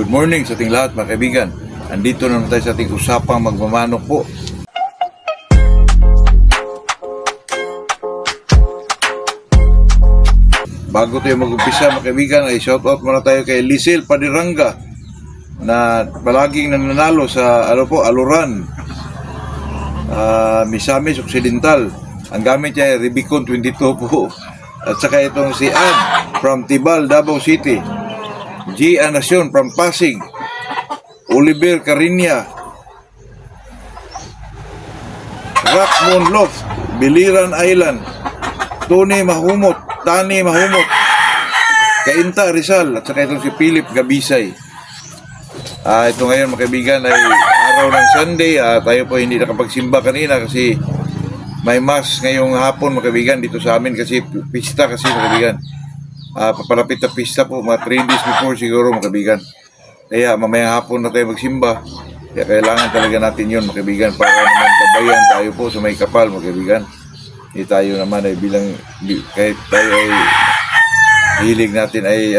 Good morning sa ating lahat mga kaibigan. Andito na naman tayo sa ating usapang magmamanok po. Bago tayo mag-umpisa mga kaibigan ay shoutout muna tayo kay Lizel Padiranga na palaging nananalo sa Aluran, Misamis Occidental. Ang gamit niya ay Rubicon 22 po. At saka itong si Ad from Tibal, Davao City. G. Anacion from Pasig. Oliver Carinya. Rockmoon Loft, Biliran Island. Tony Mahumot, Tani Mahumot. Kainta Rizal. At saka itong si Philip Gabisay. Ito ngayon mga kaibigan ay araw ng Sunday. Tayo po hindi nakapagsimba kanina kasi may mass ngayong hapon mga kaibigan dito sa amin kasi pista kasi mga kaibigan. Papalapit na pista po mga 3 days before siguro mga kaibigan. Kaya mamayang hapon na tayo magsimba. Kaya kailangan talaga natin yun mga kaibigan para naman gabayan tayo po sa may kapal mga kaibigan. Hindi tayo naman ay bilang kahit tayo ay hilig natin ay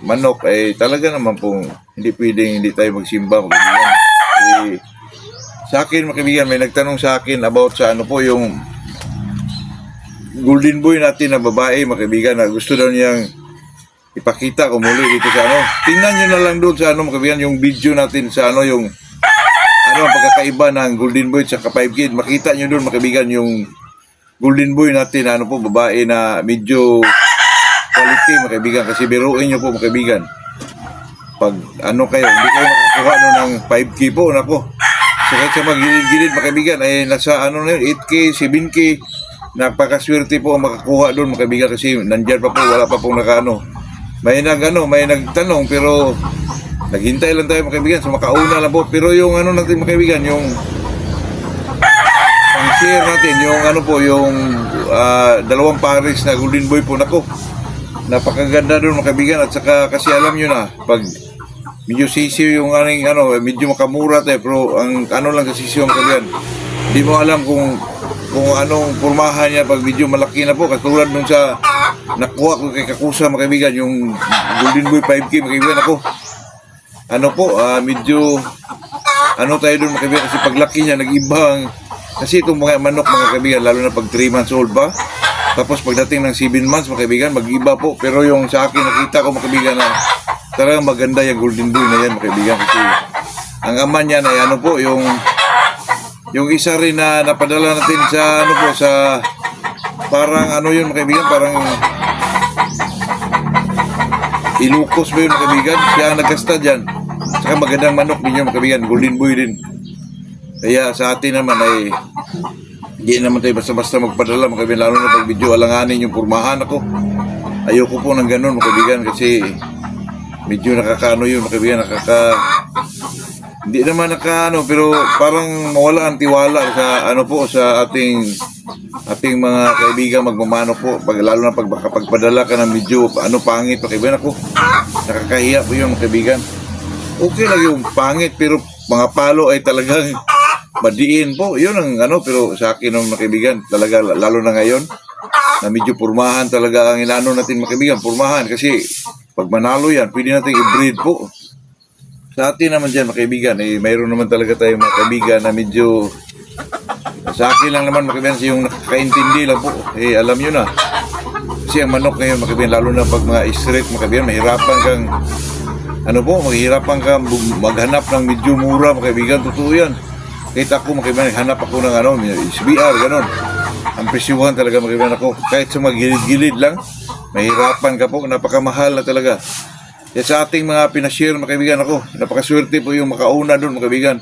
manok ay talaga naman pong hindi pwedeng hindi tayo magsimba mga kaibigan. Sa akin mga kaibigan, may nagtanong sa akin about sa yung golden boy natin na babae mga kaibigan na gusto daw niyang ipakita kung muli dito sa Tingnan nyo na lang doon sa mga kaibigan yung video natin sa yung ang pagkakaiba ng golden boy at 5 kid. Makita nyo doon mga kaibigan yung golden boy natin na po babae na medyo quality mga kaibigan kasi biruin nyo po mga kaibigan. Pag kayo, hindi kayo makakuha ng 5K po So kahit sa magilid-gilid mga kaibigan ay nasa 8K, 7K. Napakaswerte po ang makakuha doon mga kaibigan kasi nandiyan pa po, wala pa pong may nagtanong pero naghintay lang tayo mga kaibigan so makauna lang po. Pero yung natin mga kaibigan, yung pang-share natin, yung yung dalawang pares na golden boy po napakaganda doon mga kaibigan. At saka kasi alam nyo na pag medyo sisiw yung medyo makamura tayo pero ang lang sa sisiw mga kaibigan, hindi mo alam kung anong purmahan niya pag medyo malaki na po katulad nung sa nakuha ko kay Kakusa mga kaibigan yung golden boy 5K mga kaibigan medyo tayo doon mga kaibigan kasi paglaki niya nag-ibang kasi itong mga manok mga kaibigan lalo na pag 3 months old ba tapos pagdating ng 7 months mga kaibigan mag-iba po. Pero yung sa akin nakita ko mga kaibigan na talagang maganda yung golden boy na yan mga kaibigan kasi ang ama niya na yung isa rin na napadala natin sa sa parang yun mga kaibigan, parang Ilocos ba yun mga kaibigan, siya ang nagkasta dyan. Saka magandang manok din yun mga kaibigan, golden boy din. Kaya sa atin naman ay hindi naman tayo basta-basta magpadala mga kaibigan, lalo na pag video alanganin yung purmahan ayoko po ng ganun mga kaibigan kasi medyo nakakaano yun mga kaibigan, hindi naman pero parang mawala ang tiwala sa sa ating mga kaibigan magmamano po lalo na pagpadala ka ng medyo pangit mga kaibigan nakakahiya po yun mga kaibigan. Okay lang yung pangit pero mga palo ay talagang madiin po yun ang pero sa akin mga kaibigan talaga lalo na ngayon na medyo purmahan talaga ang natin mga kaibigan, purmahan kasi pag manalo yan pwede natin i-breed po. Sa atin naman dyan mga kaibigan, mayroon naman talaga tayong mga kaibigan na medyo sa akin lang naman mga kaibigan yung nakakaintindi lang po. Alam nyo na. Kasi ang manok ngayon mga kaibigan, lalo na pag mga straight mga kaibigan, mahirapan kang mahirapan kang maghanap ng medyo mura mga kaibigan. Totoo yan. Kahit ako mga kaibigan, naghanap ako ng SBR, ganon. Ang presyuhan talaga mga kaibigan kahit sa mga gilid-gilid lang, mahirapan ka po, napakamahal na talaga. Kaya sa ating mga pinashare mga kaibigan napakaswerte po yung makauna doon mga kaibigan.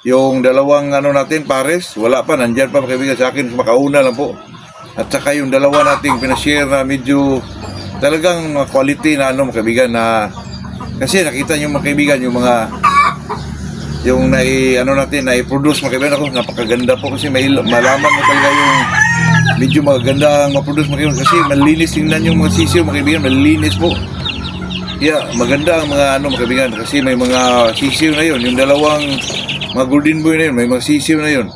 Yung dalawang natin pares, wala pa, nandyan pa mga kaibigan sa akin, makauna lang po. At saka yung dalawa nating pinashare na medyo talagang mga quality na mga kaibigan na kasi nakita nyo mga kaibigan yung natin na-produce mga kaibigan napakaganda po kasi malaman mo talaga yung medyo maganda ang ma-produce mga kaibigan kasi malinis tingnan yung mga sisiyo mga kaibigan, malinis po. Yeah, maganda ang mga mga kaibigan kasi may mga sisiw na yun. Yung dalawang mga golden boy na yun, may mga sisiw na yun.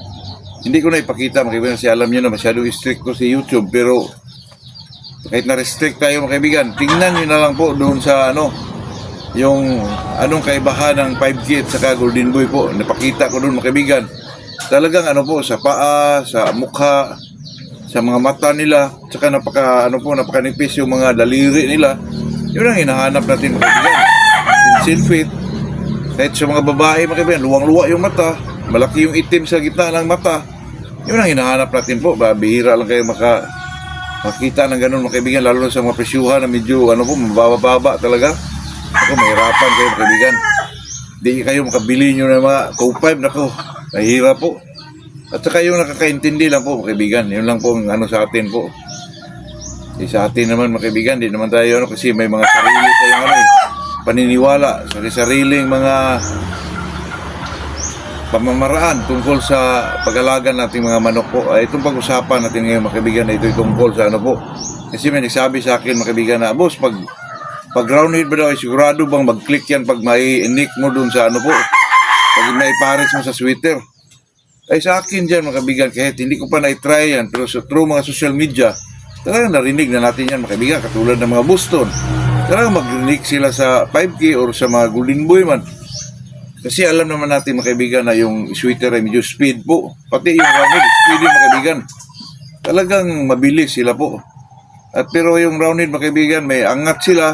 Hindi ko na ipakita mga kaibigan kasi alam nyo na masyado strict ko sa YouTube pero kahit na-restrict tayo mga kaibigan, tingnan nyo na lang po doon sa yung anong kaibahan ng 5K at saka Golden Boy po. Napakita ko doon mga kaibigan. Talagang ano po, sa paa, sa mukha, sa mga mata nila, saka napakanipis yung mga daliri nila. Yun ang hinahanap natin mga kaibigan. Selfie. Kahit sa mga babae mga kaibigan, luwang-luwa yung mata, malaki yung itim sa gitna ng mata. Yun ang hinahanap natin po. Bihira lang kayo makita ng ganun mga kaibigan, lalo na sa mga presyuhan na medyo mababa talaga. Ako, mahirapan kayo mga kaibigan. Di kayo makabili nyo ng mga Co-5, nako, mahirap po. At saka yung nakakaintindi lang po mga kaibigan, yun lang po ang sa atin po. Sa atin naman mga kaibigan, di naman tayo kasi may mga sarili tayong paniniwala, sariling mga pamamaraan tungkol sa pag-alaga nating mga manok po. Itong pag-usapan natin ngayon mga kaibigan na ito tungkol sa po. Kasi may nagsabi sa akin mga kaibigan na, boss, pag roundhead ba daw, sigurado bang mag-click yan pag may nick mo dun sa po? Pag may pares mo sa sweater. Ay sa akin dyan mga kaibigan, kahit hindi ko pa na-try yan, pero through mga social media, talagang narinig na natin yan mga kaibigan, katulad ng mga Boston. Talagang mag-nick sila sa 5K or sa mga Golden Boy man. Kasi alam naman natin mga kaibigan na yung sweater ay medyo speed po. Pati yung roundhead, speed yung mga kaibigan. Talagang mabilis sila po. At pero yung roundhead mga kaibigan, may angat sila.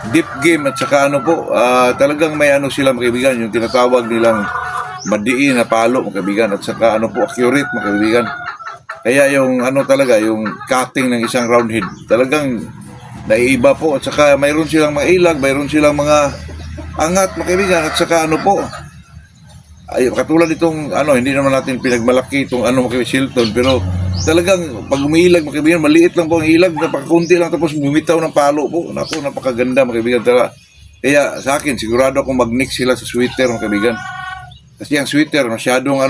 Deep game at saka talagang may sila mga kaibigan, yung tinatawag nilang madiin na palo mga kaibigan. At saka accurate mga kaibigan. Kaya yung talaga, yung cutting ng isang roundhead, talagang naiiba po. At saka mayroon silang mga ilag, mayroon silang mga angat mga kaibigan, at saka ay katulad itong hindi naman natin pinagmalaki itong mga Shilton, pero talagang pag umiilag mga kaibigan, maliit lang po ang ilag, napakakunti lang tapos bumitaw ng palo po. Naku, napakaganda mga kaibigan talaga. Kaya sa akin, sigurado akong mag-nick sila sa sweater mga kaibigan. Kasi ang sweater masyadong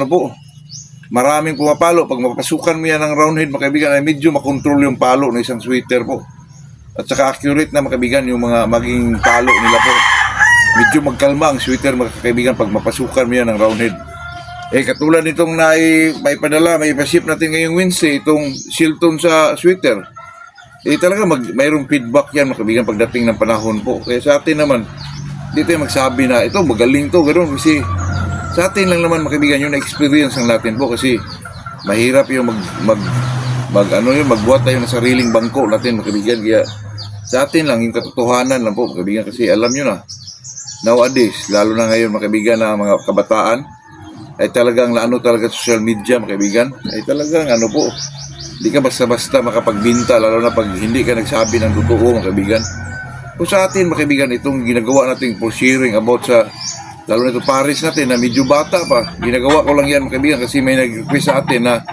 maraming pumapalo. Pag mapasukan mo yan ng roundhead mga kaibigan, ay medyo makontrol yung palo ng isang sweater po. At saka accurate na mga kaibigan yung mga maging palo nila po. Medyo magkalma ang sweater mga kaibigan pag mapasukan mo yan ng roundhead. Katulad nitong may padala, may ipaship natin ngayong Wednesday, itong Shilton sa sweater. Talaga mayroong feedback yan mga kaibigan pagdating ng panahon po. Kaya sa atin naman, di tayo magsabi na ito magaling to, ganoon. Kasi sa atin lang naman mga kaibigan, yung na-experience ng natin po. Kasi mahirap yung magbuhat tayo ng sariling bangko natin mga kaibigan. Kaya sa atin lang yung katotohanan lang po mga kaibigan. Kasi alam nyo na, nowadays, lalo na ngayon mga kaibigan na mga kabataan, ay talagang talaga social media mga kaibigan, ay talagang po, hindi ka basta-basta makapagbinta, lalo na pag hindi ka nagsabi ng totoo mga kaibigan. So sa atin mga kaibigan, itong ginagawa natin for sharing about sa, lalo na itong pares natin na medyo bata pa, ginagawa ko lang yan mga kaibigan kasi may nag-request sa atin na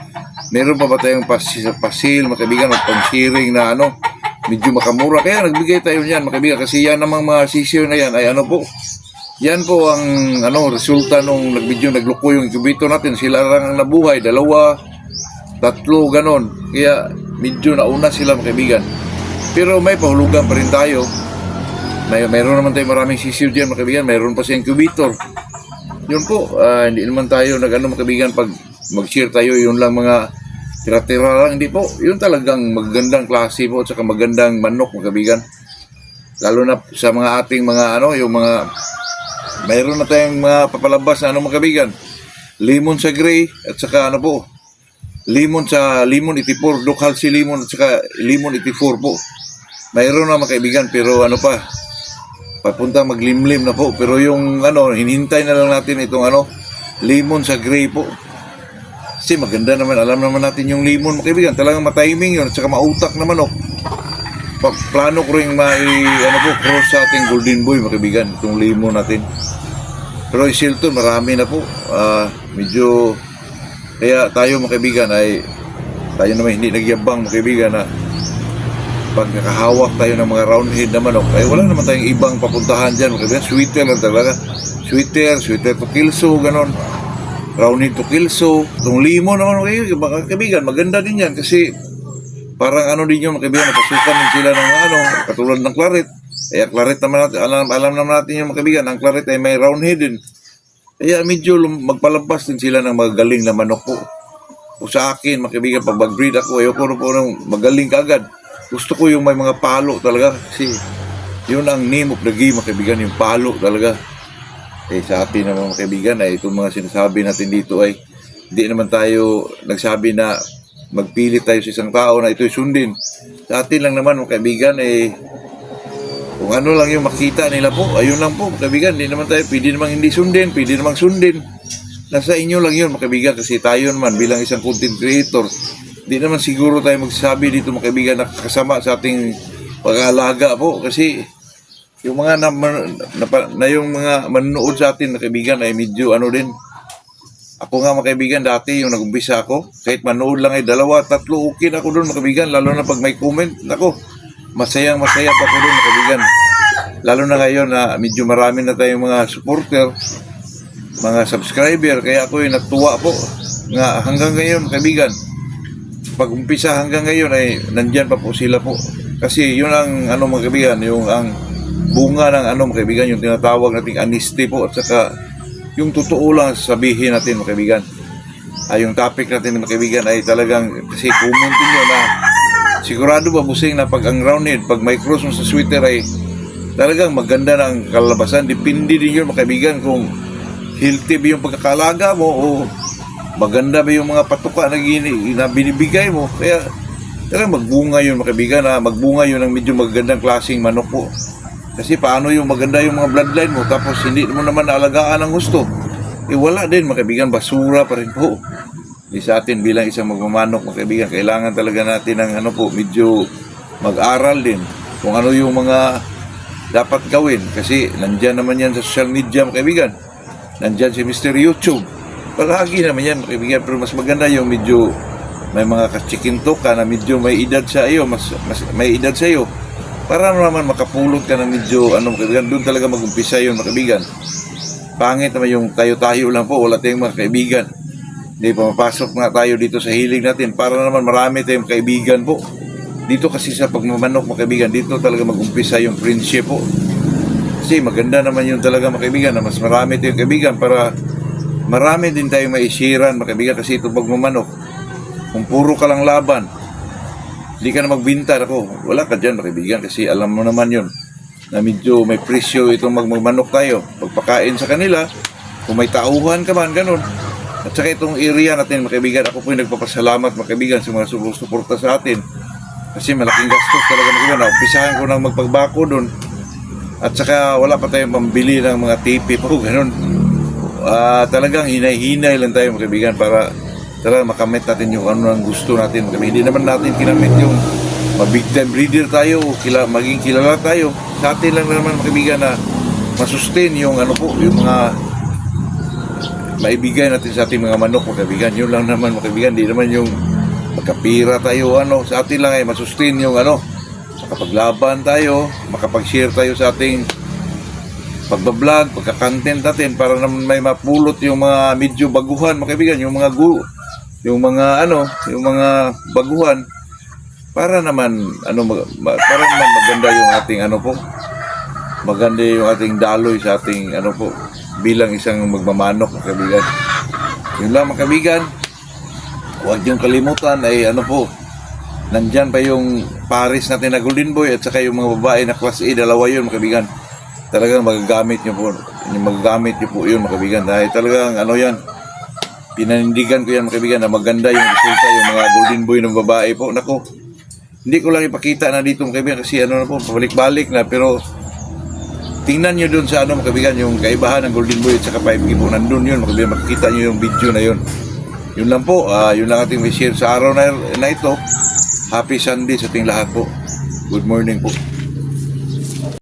meron pa ba tayong pasil mga kaibigan o pang-sharing na medyo makamura. Kaya nagbigay tayo niyan mga kaibigan kasi yan namang mga sisiyo na yan ay po. Yan po ang resulta nung nagluko yung incubator natin. Sila lang ang nabuhay, 2, 3 ganon. Kaya medyo nauna sila mga kaibigan. Pero may pahulugan pa rin tayo. Mayroon naman tayo maraming sisiyo diyan mga kaibigan. Mayroon pa sa incubator. Yun po, hindi naman tayo mga kaibigan pag mag-share tayo, yun lang mga tira-tira lang, hindi po. Yun talagang magandang klase po at saka magandang manok mga kaibigan. Lalo na sa mga ating mga yung mga mayroon na tayong mga papalabas na mga kaibigan. Lemon sa gray at saka lemon 84, Ducal si lemon at saka lemon 84 po. Mayroon na mga kaibigan pero papunta maglimlim na po. Pero yung hinihintay na lang natin itong lemon sa gray po. Kasi maganda naman, alam naman natin yung lemon mga kaibigan, talagang matiming yun at saka mautak na manok. Plano ko rin cross sa ating Golden Boy mga kaibigan, itong lemon natin. Pero yung Shilton marami na po, medyo, kaya tayo mga kaibigan ay, tayo naman hindi nagyabang mga kaibigan na pag nakahawak tayo ng mga roundhead na manok, ay wala naman tayong ibang papuntahan dyan mga kaibigan, sweater lang talaga, sweater to kilso, ganon. Roundhead to kilso. Itong limon naman mga kaibigan, maganda din yan kasi parang din yung mga kaibigan, napasukan din sila ng katulad ng claret. Kaya claret naman natin, alam naman natin yung mga kaibigan, ang claret ay may roundhead din. Kaya medyo magpalabas din sila ng magaling na manok po. O sa akin mga kaibigan, pag mag-breed ako, ayoko po ng magaling kaagad. Gusto ko yung may mga palo talaga kasi Yun ang name of the game, mga kaibigan, yung palo talaga. Sa atin naman, mga kaibigan, ay itong mga sinasabi natin dito ay hindi naman tayo nagsabi na magpilit tayo sa isang tao na ito'y sundin. Sa atin lang naman, mga kaibigan, kung ano lang yung makita nila po, ayun lang po, mga kaibigan. Hindi naman tayo, pwede namang hindi sundin, pwede namang sundin. Nasa inyo lang yun, mga kaibigan, kasi tayo naman bilang isang content creator, hindi naman siguro tayo magsasabi dito, mga kaibigan, na kasama sa ating pag-aalaga po, kasi yung mga yung mga manonood sa atin, mga kaibigan, ay medyo ano din. Ako nga, mga kaibigan, dati yung nag-umpisa ako, kahit manood lang ay 2, 3, okay na ako doon, mga kaibigan, lalo na pag may comment, ako, masaya pa ako doon, mga kaibigan. Lalo na ngayon na medyo marami na tayong mga supporter, mga subscriber, kaya ako yung natuwa po nga hanggang ngayon, mga kaibigan. Pag umpisa hanggang ngayon ay nandyan pa po sila po. Kasi yun ang ano, mga kaibigan, yung ang bunga ng ano, mga kaibigan, yung tinatawag nating honesty po, at saka yung totoo lang sabihin natin, mga kaibigan. Yung topic natin, mga kaibigan, ay talagang, kasi commentin nyo na sigurado ba, busing, na pag ang roundhead, pag may cross mo sa sweater ay talagang maganda ng kalabasan. Depende din yun, mga kaibigan, kung healthy ba yung pagkakalaga mo o maganda ba yung mga patuka na binibigay mo. Kaya talagang magbunga yun, mga kaibigan, na magbunga yun ng medyo magandang klaseng manok po. Kasi paano yung maganda yung mga bloodline mo tapos hindi mo naman naalagaan ng gusto, wala din, mga kaibigan, basura pa rin po. Sa atin bilang isang magmamanok, mga kaibigan, kailangan talaga natin ng ano po, medyo mag-aral din kung ano yung mga dapat gawin, kasi nandyan naman yan sa social media, mga kaibigan. Nandyan si Mr. YouTube, palagi naman yan, mga kaibigan. Pero mas maganda yung medyo may mga kachikinto ka na medyo may edad sa iyo, mas may edad sa iyo, para naman makapulot ka ng medyo ano, mga kaibigan. Doon talaga mag-umpisa yun, mga kaibigan. Pangit naman yung tayo-tayo lang po, wala tayong mga kaibigan. Hindi, pumapasok nga tayo dito sa hilig natin para naman marami tayong kaibigan po. Dito kasi sa pagmamanok, mga kaibigan, dito talaga mag-umpisa yung friendship po. Kasi maganda naman yung talaga, mga kaibigan, na mas marami tayong kaibigan para marami din tayong maisiran, mga kaibigan. Kasi ito pagmamanok, kung puro ka lang laban, hindi ka na magbinta, ako, wala ka dyan, mga kaibigan, kasi alam mo naman yun na medyo may presyo itong magmamanok tayo. Pagpakain sa kanila, kung may tauhan ka man, ganun. At saka itong area natin, mga kaibigan, ako po yung nagpapasalamat, mga kaibigan, sa mga sumusuporta sa atin. Kasi malaking gastos talaga, mga kaibigan. Naumpisahan ko ng magpagbako doon. At saka wala pa tayong pambili ng mga tipi po, ganun. Talagang hinay-hinay lang tayo, mga kaibigan, para talagang makamit natin yung ano ang gusto natin. Hindi naman natin kinamit yung big time breeder tayo, maging kilala tayo. Sa atin lang naman, mga kaibigan, na masustain yung ano po, yung mga maibigay natin sa ating mga manok, mga kaibigan. Yun lang naman, mga kaibigan. Hindi naman yung magkapira tayo, ano. Sa atin lang ay masustain yung ano, makapaglaban tayo, makapag-share tayo sa ating pagbablog, pagka-content natin, para naman may mapulot yung mga medyo baguhan, mga kaibigan, yung mga baguhan, para naman para naman maganda yung ating ano po, maganda yung ating daloy sa ating ano po bilang isang magmamanok, mga kaibigan. Yun lang, mga kaibigan. Huwag niyong kalimutan ay ano po, nandyan pa yung pares natin na Golden Boy at saka yung mga babae na Class A, dalawa yun, mga kaibigan. Talagang magagamit niyo po yun, mga kaibigan. Dahil talagang ano yan, pinanindigan ko yan, mga kaibigan, na maganda yung resulta, yung mga Golden Boy ng babae po. Nako, hindi ko lang ipakita na dito, mga kaibigan, kasi ano na po, pabalik-balik na. Pero tingnan nyo dun sa ano, mga kaibigan, yung kaibahan ng Golden Boy at saka 5K po. Nandun yun, mga kaibigan, makikita nyo yung video na yun. Yun lang po, yun lang ating may share sa araw na ito. Happy Sunday sa ating lahat po. Good morning po.